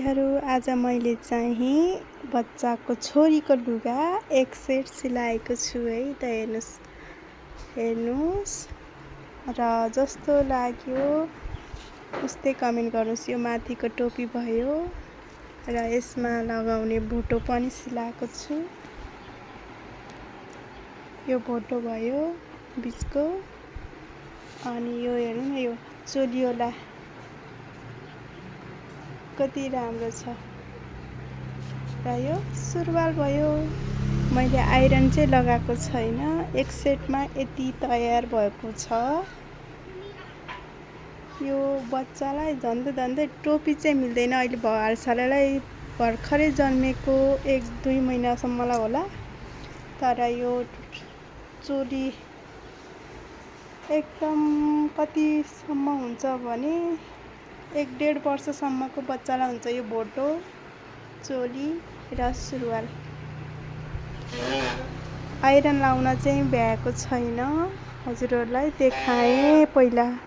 आज मैले चाहिँ बच्चाको छोरीको लुगा एक सेट सिलाएको छु है त हेर्नुस् र जस्तो लाग्यो उस्तै कमेन्ट गर्नुस्। यो माथिको टोपी भयो र यसमा लगाउने भोटो पनि सिलाएको छु। यो भोटो भयो बिचको, अनि यो हेर्नु न, यो चोलियोला कति राम्रो छ। र यो सुरुवाल भयो। मैले आइरन चाहिँ लगाएको छैन, एक सेटमा यति तयार भएको छ। यो बच्चालाई झन्डै टोपी चाहिँ मिल्दैन। अहिले हालसालैलाई भर्खरै जन्मेको 1-2 महिनासम्मलाई होला। तर यो चोली एकदम कतिसम्म हुन्छ भने 1-1.5 वर्षसम्मको बच्चालाई हुन्छ यो भोटो, चोली र सुरुवाल। आइरन लाउन चाहिँ भ्याएको छैन, हजुरहरूलाई देखाएँ पहिला।